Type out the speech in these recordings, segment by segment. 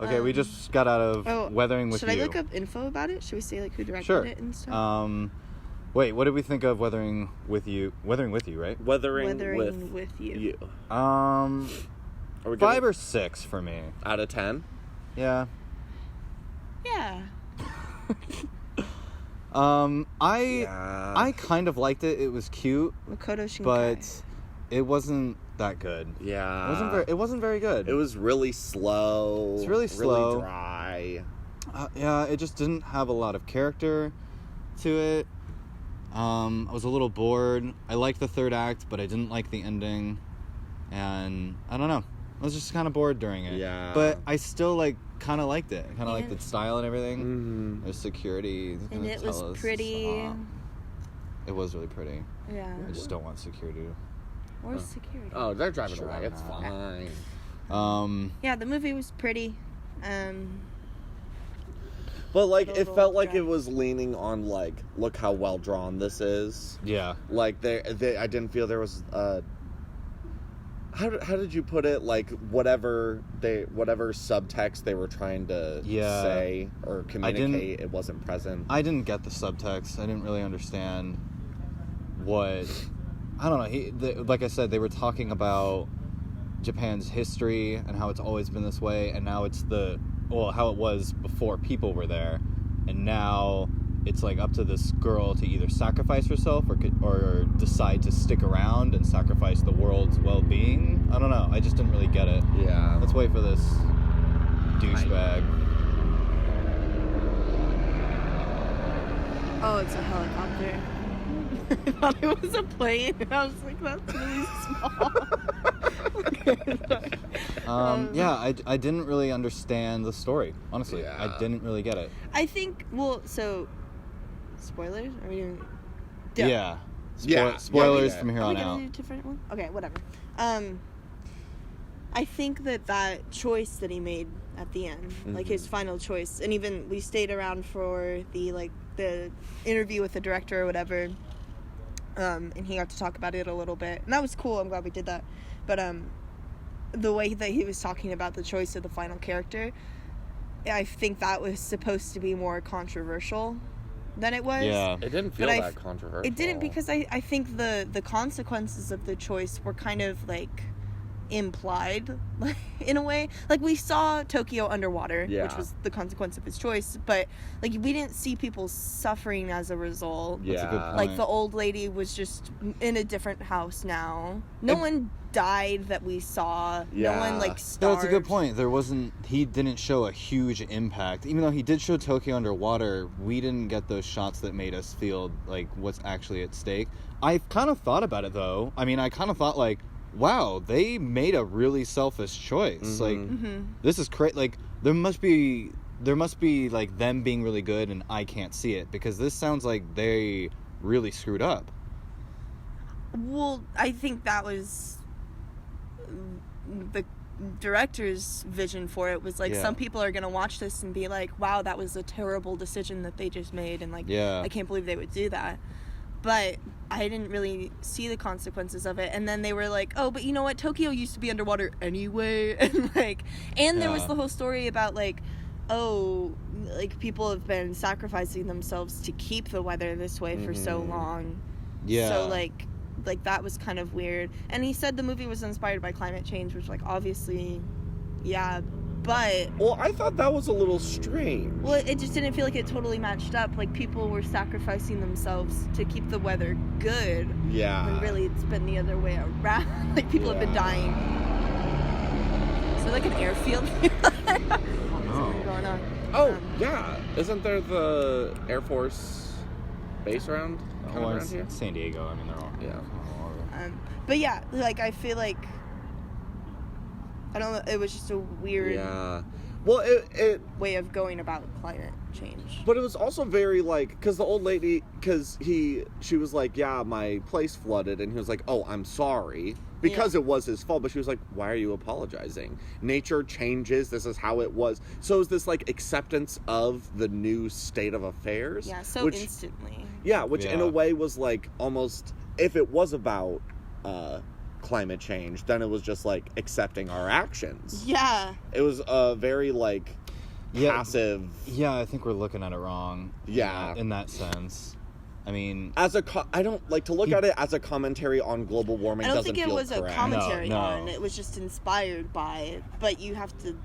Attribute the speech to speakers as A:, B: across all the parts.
A: Okay, we just got out of Weathering with You.
B: Should I look up info about it? Should we say, like, who directed it and stuff?
A: Wait, what did we think of Weathering with You? Weathering with You, right?
C: Weathering with You.
A: 5 or 6 for me.
C: Out of 10?
A: Yeah.
B: Yeah.
A: I kind of liked it. It was cute.
B: Makoto Shinkai.
A: But it wasn't that good.
C: Yeah.
A: It wasn't very good.
C: It was really slow.
A: It's really slow.
C: Really dry.
A: Yeah, it just didn't have a lot of character to it. I was a little bored. I liked the third act, but I didn't like the ending. And I don't know. I was just kind of bored during it.
C: Yeah.
A: But I still kind of liked it. Kind of liked the style and everything.
C: Mm-hmm.
A: There's security.
B: And it was pretty.
A: It was really pretty.
B: Yeah.
A: I just don't want security.
B: Or security.
C: Oh, they're driving away. It's fine.
B: Yeah, the movie was pretty.
C: But, like, it felt like it was leaning on, like, look how well drawn this is.
A: Yeah.
C: Like, I didn't feel there was, how did you put it? Like, whatever subtext they were trying to say or communicate, it wasn't present.
A: I didn't get the subtext. I didn't really understand what... I don't know. Like I said, they were talking about Japan's history and how it's always been this way, and now it's how it was before people were there, and now it's like up to this girl to either sacrifice herself or decide to stick around and sacrifice the world's well-being. I don't know. I just didn't really get it.
C: Yeah.
A: Let's wait for this douchebag.
B: Oh, it's a helicopter. I thought it was a plane, and I was like, that's really small.
A: Yeah, I didn't really understand the story, honestly.
C: Yeah.
A: I didn't really get it.
B: I think, so, spoilers? Are we doing...
A: Yeah.
C: Spoilers
A: from here on
B: Are we
A: out.
B: gonna do a different one? Okay, whatever. I think that choice that he made at the end, like his final choice, and even we stayed around for the interview with the director or whatever, and he got to talk about it a little bit, and that was cool. I'm glad we did that. But the way that he was talking about the choice of the final character, I think that was supposed to be more controversial than it was.
A: Yeah.
C: It didn't feel that controversial.
B: It didn't, because I think the consequences of the choice were kind of like implied, like, in a way. Like, we saw Tokyo underwater, which was the consequence of his choice, but like we didn't see people suffering as a result.
A: That's a good point.
B: Like, the old lady was just in a different house now. No one died that we saw. No one starved.
A: No, that's a good point. He didn't show a huge impact. Even though he did show Tokyo underwater, we didn't get those shots that made us feel like what's actually at stake. I kind of thought about it, though. I mean, I kind of thought, like, wow, they made a really selfish choice. Like, this is crazy. Like, there must be like them being really good and I can't see it, because this sounds like they really screwed up.
B: Well, I think that was the director's vision for it, was like, some people are gonna watch this and be like, wow, that was a terrible decision that they just made, and like, I can't believe they would do that. But I didn't really see the consequences of it. And then they were like, oh, but you know what? Tokyo used to be underwater anyway. And there was the whole story about, like, oh, like, people have been sacrificing themselves to keep the weather this way for so long.
A: Yeah.
B: So, like, that was kind of weird. And he said the movie was inspired by climate change, which, like, obviously, yeah, but...
C: Well, I thought that was a little strange.
B: Well, it just didn't feel like it totally matched up. Like, people were sacrificing themselves to keep the weather good.
C: Yeah.
B: When really it's been the other way around. Like, people have been dying. Is there, like, an airfield? I don't know. Going on.
C: Oh, yeah. Isn't there the Air Force base around here?
A: San Diego. I mean, they're all...
C: Yeah.
B: But yeah, like, I feel like... I don't know, it was just a weird
C: well, it
B: way of going about climate change.
C: But it was also very, like, because the old lady, she was like, yeah, my place flooded, and he was like, oh, I'm sorry, because it was his fault. But she was like, why are you apologizing? Nature changes, this is how it was. So it was this, like, acceptance of the new state of affairs.
B: Yeah, so instantly.
C: Yeah, which in a way was, like, almost, if it was about climate change. Then it was just like accepting our actions.
B: Yeah.
C: It was a very like passive.
A: Yeah, I think we're looking at it wrong.
C: Yeah.
A: In that sense. I mean,
C: I don't like to look at it as a commentary on global warming.
B: I don't think it was
C: correct.
B: a commentary
A: No.
B: on. It was just inspired by it. But you have to,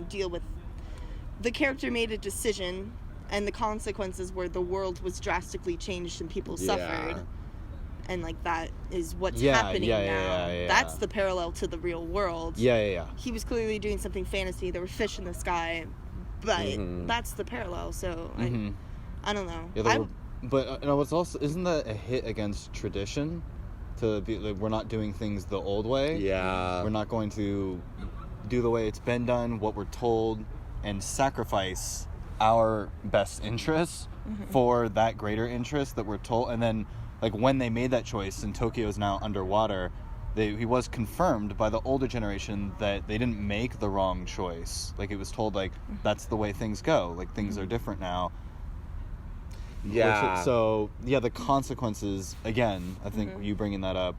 B: deal with. The character made a decision, and the consequences were the world was drastically changed and people suffered. And like that is what's happening now.
A: Yeah.
B: That's the parallel to the real world.
A: Yeah.
B: He was clearly doing something fantasy. There were fish in the sky, but that's the parallel. So I don't know.
A: Yeah, but what's also, isn't that a hit against tradition? To be like, we're not doing things the old way.
C: Yeah.
A: We're not going to do the way it's been done, what we're told, and sacrifice our best interests for that greater interest that we're told. And then, like, when they made that choice and Tokyo's now underwater, he was confirmed by the older generation that they didn't make the wrong choice. Like, it was told, like, that's the way things go. Like, things are different now.
C: Yeah.
A: The consequences, again, I think you bringing that up,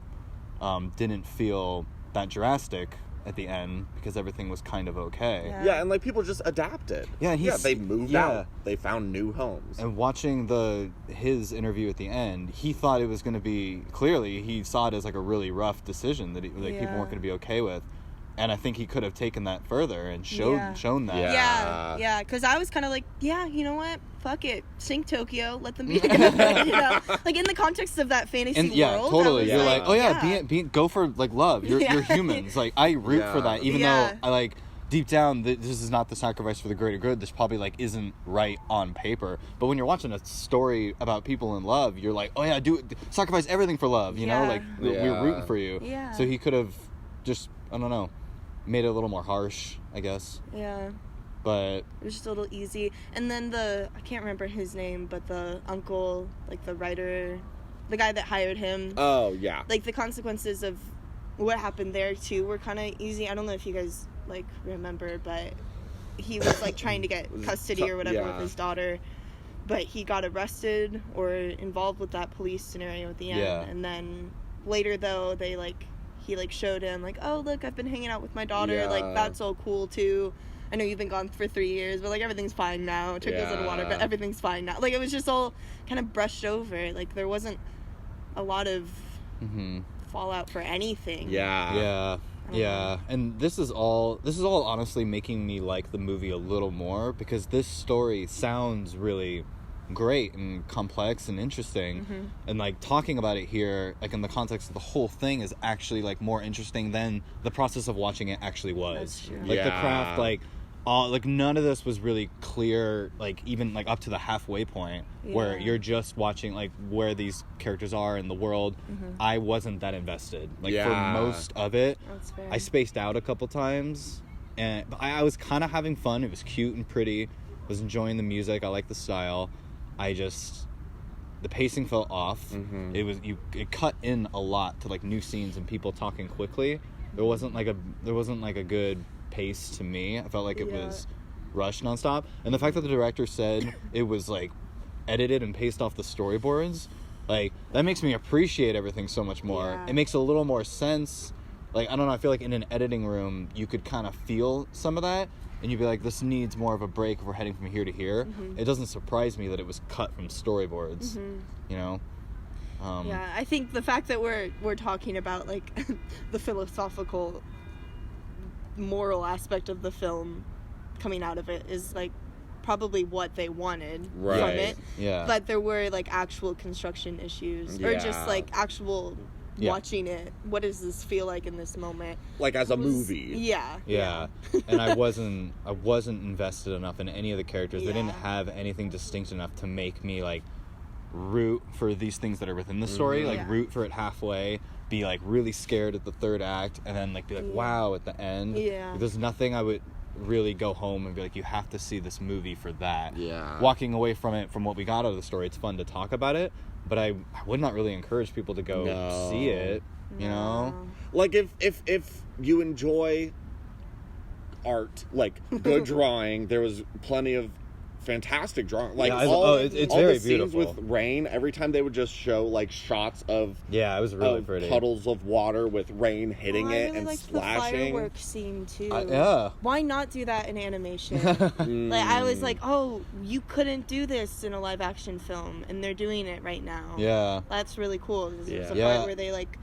A: didn't feel that drastic at the end because everything was kind of okay.
C: Yeah, and like people just adapted.
A: Yeah,
C: they moved out. They found new homes.
A: And watching his interview at the end, he thought it was going to be, clearly he saw it as like a really rough decision that people weren't going to be okay with. And I think he could have taken that further and shown that.
B: Yeah, because I was kind of like, yeah, you know what? Fuck it. Sink Tokyo. Let them be together. Like in the context of that fantasy world.
A: Yeah, totally. You're like, oh
B: yeah.
A: go for like love. You're humans. Like I root for that, even though I like deep down this is not the sacrifice for the greater good. This probably like isn't right on paper. But when you're watching a story about people in love, you're like, oh yeah, sacrifice everything for love. You know, like we're rooting for you.
B: Yeah.
A: So he could have just, I don't know, made it a little more harsh, I guess.
B: Yeah.
A: But
B: it was just a little easy. And then I can't remember his name, but the uncle, like the writer, the guy that hired him.
C: Oh, yeah.
B: Like the consequences of what happened there too were kind of easy. I don't know if you guys like remember, but he was like trying to get custody or whatever with his daughter. But he got arrested or involved with that police scenario at the end. Yeah. And then later though, he showed him like, oh look, I've been hanging out with my daughter. Yeah. Like that's all cool too. I know you've been gone for 3 years, but like everything's fine now. Tokyo's underwater, but everything's fine now. Like it was just all kind of brushed over. Like there wasn't a lot of fallout for anything.
A: Yeah. And this is all honestly making me like the movie a little more because this story sounds really great and complex and interesting, and like talking about it here like in the context of the whole thing is actually like more interesting than the process of watching it actually was.
B: That's true.
A: Like the craft, like none of this was really clear, like even like up to the halfway point where you're just watching like where these characters are in the world. I wasn't that invested like for most of it.
B: That's fair.
A: I spaced out a couple times, and I was kind of having fun. It was cute and pretty. I was enjoying the music. I like the style. The pacing felt off. It cut in a lot to like new scenes and people talking quickly. There wasn't like a good pace to me. I felt like it was rushed nonstop. And the fact that the director said it was like edited and paced off the storyboards, like that makes me appreciate everything so much more.
B: Yeah.
A: It makes a little more sense. Like I don't know, I feel like in an editing room you could kind of feel some of that. And you'd be like, this needs more of a break if we're heading from here to here. It doesn't surprise me that it was cut from storyboards, you know?
B: I think the fact that we're talking about, like, the philosophical, moral aspect of the film coming out of it is, like, probably what they wanted from it.
A: Yeah.
B: But there were, like, actual construction issues. Or just, like, actual... watching it, what does this feel like in this moment,
C: like as a movie?
A: Yeah. And I wasn't invested enough in any of the characters. They didn't have anything distinct enough to make me like root for these things that are within the story, like root for it halfway, be like really scared at the third act, and then like be like wow at the end. There's nothing I would really go home and be like, you have to see this movie for that. Walking away from it, from what we got out of the story, it's fun to talk about it, but I would not really encourage people to go see it, you know?
C: Like, if you enjoy art, like good drawing, there was plenty of fantastic drawing. Like
A: Yeah,
C: all,
A: it's
C: all
A: very
C: the scenes
A: beautiful.
C: with rain. Every time they would just show like shots of
A: Yeah, it was really pretty.
C: puddles of water with rain hitting
B: I
C: it
B: really
C: and
B: liked
C: splashing.
B: the fireworks scene too.
A: Yeah.
B: Why not do that in animation? Like I was like, oh, you couldn't do this in a live action film, and they're doing it right now.
A: Yeah.
B: That's really cool. There's a
A: Yeah.
B: part where they like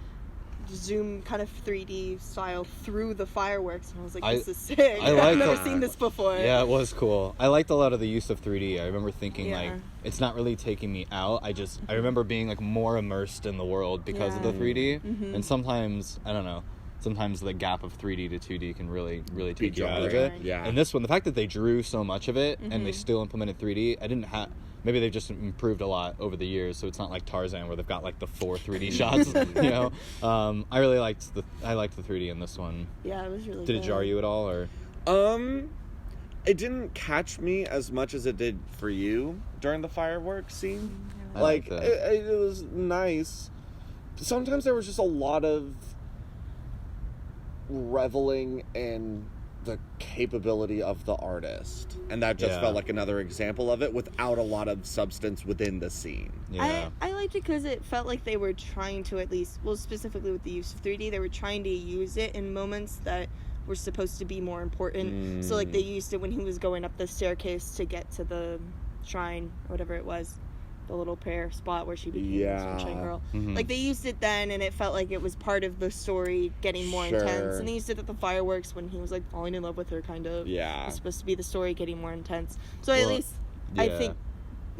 B: zoom kind of 3D style through the fireworks, and I was like, this is sick.
A: I like
B: I've never
A: that.
B: seen this before.
A: Yeah, it was cool. I liked a lot of the use of 3D. I remember thinking
B: Yeah.
A: like it's not really taking me out. I remember being like more immersed in the world because of the 3D.
B: Mm-hmm.
A: And sometimes I don't know. Sometimes the gap of 3D to 2D can really take you out of
C: jarring.
A: it.
C: Yeah.
A: And this one, the fact that they drew so much of it and they
B: Mhm.
A: still implemented 3D, I didn't have. Maybe they've just improved a lot over the years, so it's not like Tarzan where they've got like the 4 3D shots. You know, I really liked the 3D in this one.
B: Yeah, it was really
A: Did it
B: good.
A: jar you at all, or?
C: It didn't catch me as much as it did for you during the fireworks scene.
A: I
C: Like
A: liked it.
C: it was nice. Sometimes there was just a lot of reveling in the capability of the artist, and that just
A: Yeah.
C: felt like another example of it without a lot of substance within the scene.
A: Yeah.
B: I liked it because it felt like they were trying to at least, well, specifically with the use of 3D, they were trying to use it in moments that were supposed to be more important. So, like, they used it when he was going up the staircase to get to the shrine, or whatever it was, the little prayer spot where she became the Sunshine Girl.
A: Mhm.
B: Like, they used it then, and it felt like it was part of the story getting more intense. And they used it at the fireworks when he was, like, falling in love with her, kind of.
C: Yeah.
B: It was supposed to be the story getting more intense. So, at
A: Well,
B: least, I
A: yeah.
B: think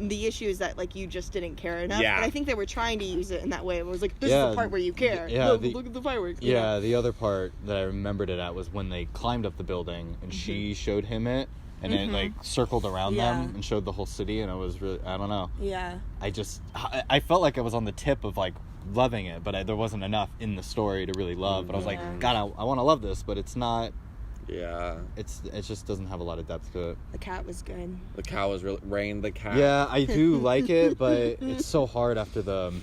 B: the issue is that, like, you just didn't care enough.
C: Yeah.
B: But I think they were trying to use it in that way. It was like, this
A: Yeah,
B: is the part where you care.
A: yeah,
B: Look at the fireworks. you
A: Yeah,
B: know?
A: the other part that I remembered it at was when they climbed up the building and she showed him it, and it like circled around
B: Yeah.
A: them and showed the whole city, and it was really, I don't know.
B: Yeah.
A: I felt like I was on the tip of like loving it, but there wasn't enough in the story to really love. But I was
B: Yeah.
A: like, God, I want to love this, but it's not.
C: Yeah.
A: It just doesn't have a lot of depth to it.
B: The cat was good.
C: The cow was really Rain the cat.
A: Yeah, I do like it, but it's so hard after the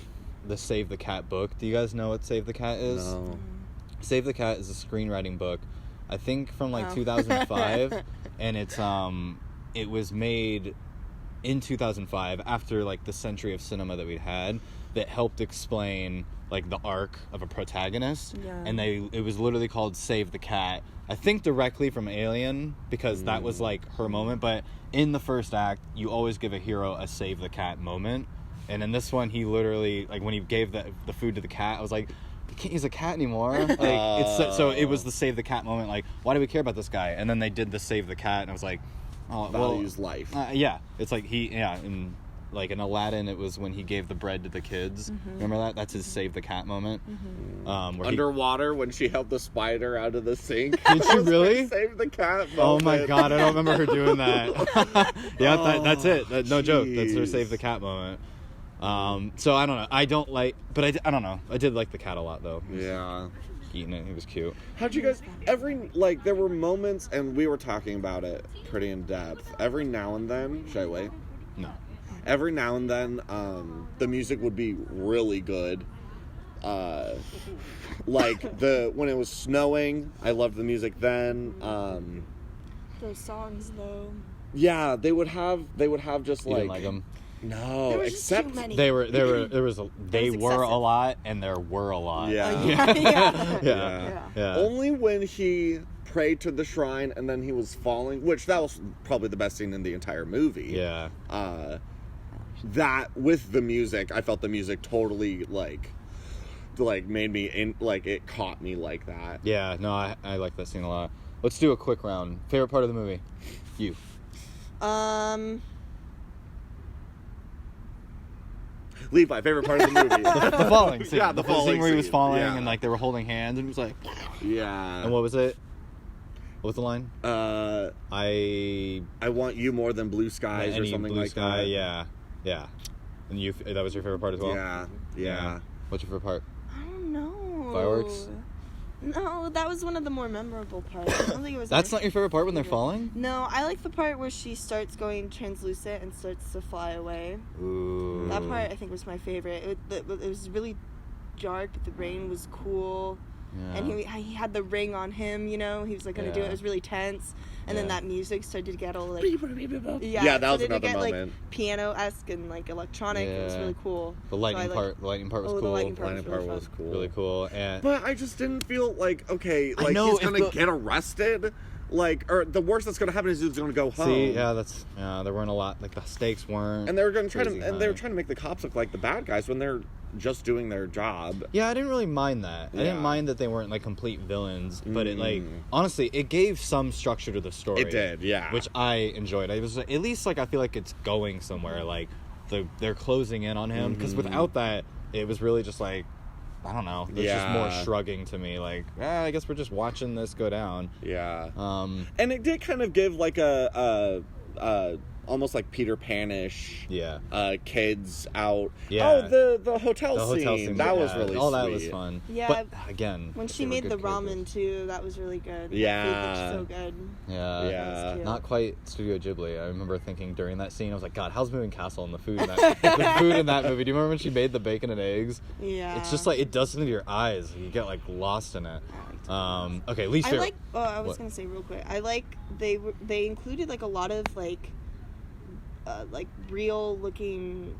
A: Save the Cat book. Do you guys know what Save the Cat is?
C: No.
A: Save the Cat is a screenwriting book, I think from like
B: Wow.
A: 2005, and it was made in 2005 after like the century of cinema that we'd had that helped explain like the arc of a protagonist.
B: Yeah.
A: And it was literally called Save the Cat, I think directly from Alien, because that was like her moment. But in the first act, you always give a hero a Save the Cat moment, and in this one he literally, like when he gave the food to the cat, I was like, you can't use a cat anymore. Like it's so it was the Save the Cat moment, like, why do we care about this guy? And then they did the Save the Cat, and I was like, oh, well,
C: Values life.
A: yeah, it's like and like in Aladdin, it was when he gave the bread to the kids. Remember that? That's his Save the Cat moment. Where
C: Underwater when she helped the spider out of the sink.
A: Did she really?
C: Save the cat moment.
A: Oh my God, I don't remember her doing that. Yeah, that's it. No joke. That's her
C: jeez.
A: Save the Cat moment. So I don't know. I don't like, but I don't know. I did like the cat a lot though.
C: Yeah.
A: Eating it, it was cute.
C: How'd you guys there were moments, and we were talking about it pretty in depth. Every now and then, should I wait?
A: No.
C: Every now and then, the music would be really good. Like when it was snowing, I loved the music then.
B: Those songs, though.
C: Yeah, they would have just
A: You didn't like them.
C: No,
B: There was just
C: except
B: too many.
A: They were
B: excessive.
A: a lot, and there were a lot.
C: Yeah.
B: Yeah.
A: Yeah. Yeah.
C: Only when he prayed to the shrine and then he was falling, which that was probably the best scene in the entire movie.
A: Yeah.
C: That with the music, I felt the music totally like made me it caught me like that.
A: Yeah. No, I like that scene a lot. Let's do a quick round. Favorite part of the movie? You.
C: Levi, favorite part of the movie.
A: The falling scene.
C: Yeah, the falling
A: scene where he was
C: scene.
A: falling
C: Yeah.
A: and like they were holding hands and he was like.
C: Yeah.
A: And what was it? What was the line?
C: I want you more than blue skies or
A: Any
C: something
A: blue
C: like
A: sky,
C: that.
A: Yeah. And that was your favorite part as well?
C: Yeah.
A: What's your favorite part?
B: I don't know.
A: Fireworks?
B: No, that was one of the more memorable parts. I don't think it was.
A: That's
B: my
A: not your favorite part when they're
B: favorite.
A: falling?
B: No, I like the part where she starts going translucent and starts to fly away.
A: Ooh.
B: That part I think was my favorite. It was really dark, but the rain was cool. and he had the ring on him, you know, he was like gonna do it. It was really tense, and then that music started to get all like
C: that was another moment.
B: Like piano-esque and like electronic. It was really cool.
A: The lightning part was cool.
B: The lightning
C: part was cool.
A: Really cool.
C: But I just didn't feel like, okay, like he's gonna get arrested. Like, or the worst that's gonna happen is he's gonna go home.
A: See, there weren't a lot, like the stakes weren't.
C: And they were gonna they were trying to make the cops look like the bad guys when they're just doing their job.
A: Yeah, I didn't really mind that. I didn't mind that they weren't like complete villains, but it like honestly, it gave some structure to the story.
C: It did, yeah.
A: Which I enjoyed. It was at least like I feel like it's going somewhere. Like they're closing in on him, because without that, it was really just like, I don't know. It's just more shrugging to me. Like, I guess we're just watching this go down.
C: Yeah. And it did kind of give like a almost like Peter Pan-ish. Kids out.
A: Yeah.
C: Oh, the hotel scene. That was really sweet.
A: All that was fun.
B: Yeah.
A: But again,
B: when she made the ramen too, that was really good.
C: Yeah.
B: The food looked so good.
A: Yeah.
C: Yeah.
A: Not quite Studio Ghibli. I remember thinking during that scene, I was like, God, how's Moving Castle and the food in that the food in that movie? Do you remember when she made the bacon and eggs?
B: Yeah.
A: It's just like it does something to your eyes. You get like lost in it. Okay, least favorite.
B: I was gonna say real quick. I like they included like a lot of like real looking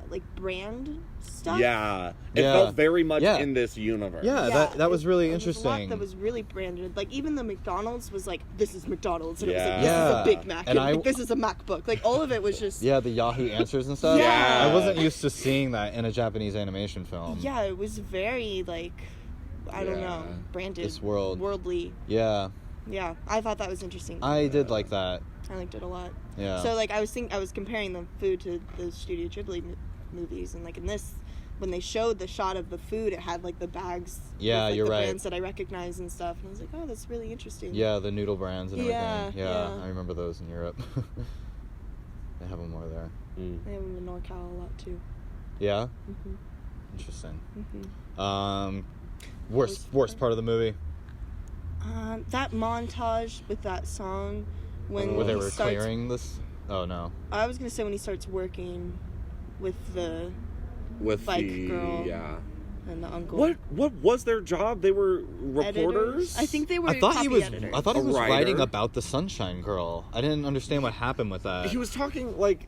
B: like brand stuff.
C: Yeah. It felt very much in this universe.
A: Yeah, that was really interesting.
B: There was a lot that was really branded. Like even the McDonald's was like, this is McDonald's, and it was like,
C: Yeah.
B: this is a Big Mac, and like, this is a MacBook. Like all of it was just
A: the Yahoo Answers and stuff.
C: Yeah.
A: I wasn't used to seeing that in a Japanese animation film.
B: Yeah, it was very like, I don't know, branded.
A: This worldly.
B: Yeah, I thought that was interesting.
A: I did like that.
B: I liked it a lot.
A: Yeah.
B: So like I was comparing the food to the Studio Ghibli movies, and like in this, when they showed the shot of the food, it had like the bags.
A: Yeah,
B: with, like,
A: you're
B: the
A: right.
B: brands that I recognized and stuff, and I was like, oh, that's really interesting.
A: Yeah, the noodle brands and everything.
B: Yeah.
A: I remember those in Europe. They have them more there.
B: They have them in NorCal a lot too.
A: Yeah.
B: Mm-hmm.
A: Interesting.
B: Mm-hmm.
A: Worst part of the movie.
B: That montage with that song when
A: Where they
B: he
A: were
B: starts,
A: clearing this. Oh no.
B: I was gonna say when he starts working with the bike girl and the uncle.
C: What was their job? They were reporters?
B: I think they were
A: I thought he was
C: A writer.
A: writing about the Sunshine Girl. I didn't understand what happened with that.
C: He was talking like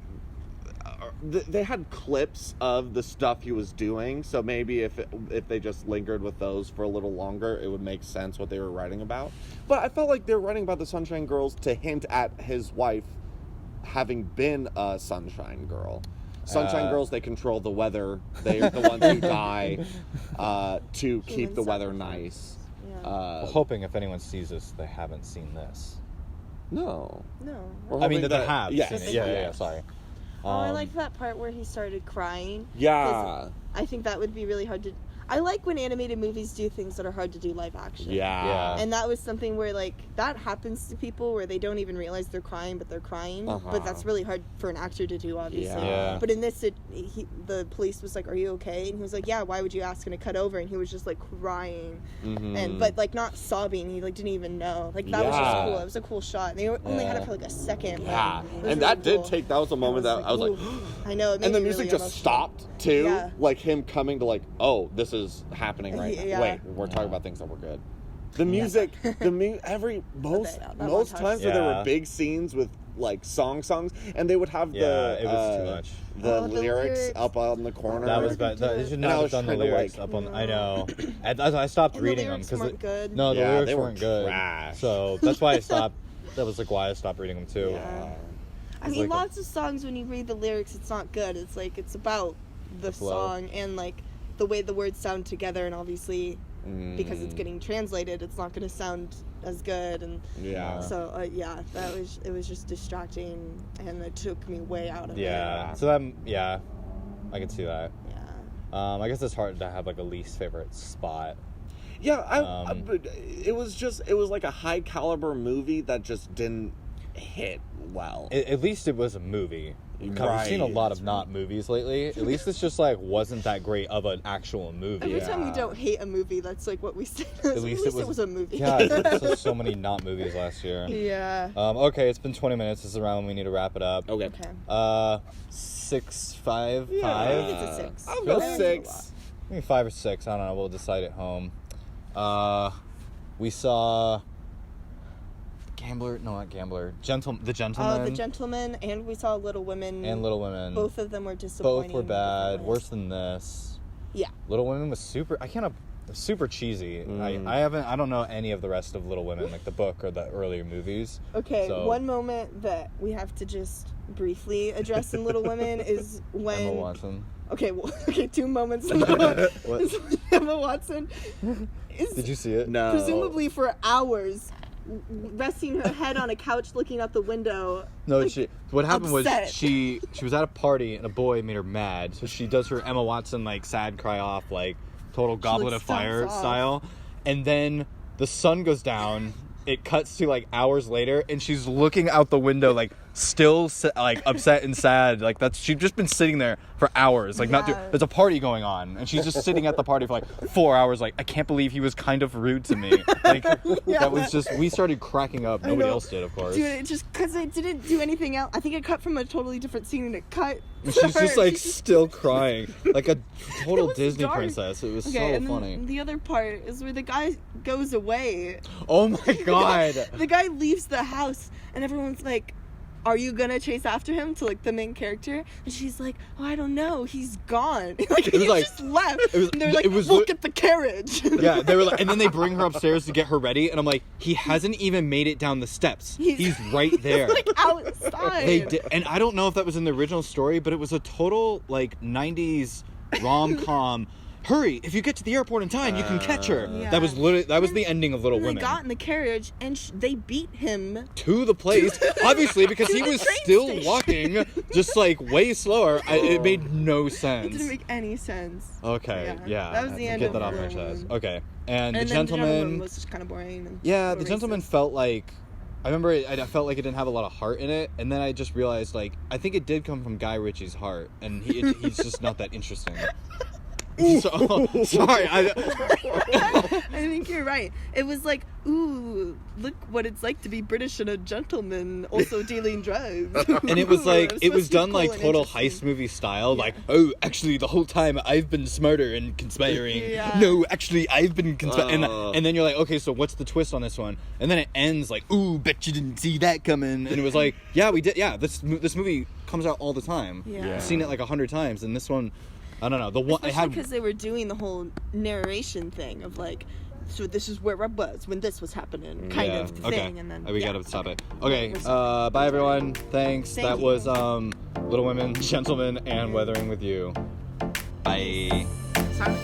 C: they had clips of the stuff he was doing, so maybe if they just lingered with those for a little longer, it would make sense what they were writing about. But I felt like they were writing about the Sunshine Girls to hint at his wife having been a Sunshine Girl. Sunshine Girls, they control the weather. They're the ones who die to keep the weather nice.
B: Yeah.
A: Well, hoping if anyone sees this, they haven't seen this.
C: No.
B: No.
A: I mean, that they have
C: yes.
A: seen it. Yeah, sorry.
B: I liked that part where he started crying.
C: Yeah.
B: I think that would be really hard to... I like when animated movies do things that are hard to do live action.
C: Yeah.
B: And that was something where, like, that happens to people where they don't even realize they're crying, but they're crying. But that's really hard for an actor to do, obviously.
A: Yeah.
B: But in this, the police was like, are you okay? And he was like, yeah, why would you ask? And it cut over, and he was just, like, crying. But, like, not sobbing. He, like, didn't even know. Like, that was just cool. It was a cool shot. And they only had it for, like, a second.
C: Yeah.
B: And
C: really
B: that
C: did take... That was a moment that I was like...
B: I know. It made
C: and the
B: me
C: music
B: really
C: just
B: emotional.
C: stopped, too.
B: Yeah.
C: Like, him coming to, like, oh, this is happening right now.
B: Yeah.
C: Wait, we're talking about things that were good. The music, most times where there were big scenes with like songs, and they would have
A: it was too much.
C: The lyrics up on the corner.
A: That was bad. They should not have done the lyrics up on. I know. I stopped reading them because
B: good.
A: No, the lyrics
C: they
A: weren't good.
C: Trash.
A: So that's why I stopped. That was like why I stopped reading them too.
B: Yeah. I mean, lots of songs when you read the lyrics, it's not good. It's like it's about the song and like the way the words sound together, and obviously because it's getting translated, it's not going to sound as good. And so it was just distracting, and it took me way out of it.
A: Yeah. So that I can see that.
B: Yeah.
A: I guess it's hard to have like a least favorite spot.
C: Yeah, but it was like a high caliber movie that just didn't hit well.
A: At least it was a movie. We've seen a lot of not movies lately. At least it's just like wasn't that great of an actual movie.
B: Every time we don't hate a movie, that's like what we say. At least it was a movie.
A: Yeah, so many not movies last year.
B: Yeah.
A: Okay, it's been 20 minutes. This is around when we need to wrap it up.
C: Okay.
A: 6, 5,
B: I
A: 5.
B: think it's a 6.
C: I'll go 6.
A: maybe 5 or 6. I don't know. We'll decide at home. We saw Gambler. No, not Gambler. The Gentleman.
B: The Gentleman, and we saw Little Women.
A: And Little Women.
B: Both of them were disappointing.
A: Both were bad. Worse than this.
B: Yeah.
A: Little Women was super cheesy. I don't know any of the rest of Little Women, like the book or the earlier movies.
B: Okay,
A: so.
B: One moment that we have to just briefly address in Little Women is when
A: Emma Watson.
B: Okay, 2 moments. What? Emma Watson is
A: Did you see it?
C: No.
B: presumably for hours resting her head on a couch looking out the window.
A: No,
B: like,
A: what happened
B: upset.
A: was she was at a party and a boy made her mad, so she does her Emma Watson like sad cry off like total Goblet of Fire style, and then the sun goes down. It cuts to like hours later, and she's looking out the window like still like upset and sad. Like she's just been sitting there for hours. Like there's a party going on, and she's just sitting at the party for like 4 hours. Like, I can't believe he was kind of rude to me. Like that was just, we started cracking up. Nobody else did, of course.
B: Dude, it just because it didn't do anything else. I think it cut from a totally different scene, and it cut.
A: And she's just like still crying, like a total Disney
B: dark.
A: princess. It was so
B: and
A: funny.
B: The other part is where the guy goes away.
A: Oh my god!
B: The guy leaves the house, and everyone's like, "Are you gonna chase after him?" To like the main character, and she's like, "Oh, I don't know. He's gone." Like he just left. And they're like, "Look at the carriage."
A: Yeah, they were like, and then they bring her upstairs to get her ready, and I'm like, he hasn't even made it down the steps. He's right there.
B: Like outside.
A: They did, and I don't know if that was in the original story, but it was a total like 90s rom-com. Hurry! If you get to the airport in time, you can catch her.
B: Yeah.
A: That was the ending of Little Women.
B: They got in the carriage and they beat him
A: to the place, obviously, because he was still walking, just like way slower. It made no sense.
B: It didn't make any sense.
A: Okay, yeah.
B: That was the end
A: Get
B: of
A: that off my
B: Little
A: chest.
B: Women.
A: Okay, and the
B: then
A: Gentleman
B: was just kind of boring.
A: Yeah, the Gentleman felt like, I remember I felt like it didn't have a lot of heart in it, and then I just realized like I think it did come from Guy Ritchie's heart, and he's just not that interesting. So, sorry.
B: I think you're right. It was like, ooh, look what it's like to be British and a gentleman also dealing drugs.
A: And it was like, it was done
B: cool
A: like
B: and
A: total
B: interesting.
A: heist movie style. Like, oh, actually, the whole time I've been smarter and conspiring.
B: Yeah.
A: No, actually, I've been conspiring. And then you're like, okay, so what's the twist on this one? And then it ends like, ooh, bet you didn't see that coming. And it was like, yeah, we did. Yeah, this movie comes out all the time.
B: Yeah.
A: I've seen it like 100 times, and this one, I don't know. The one
B: Especially because they were doing the whole narration thing of like, so this is where I was when this was happening, kind of thing, and then
A: we gotta stop it. Okay, bye everyone. Thanks.
B: Thank
A: that
B: you.
A: was Little Women, Gentlemen, and Weathering with You. Bye.
B: Sorry.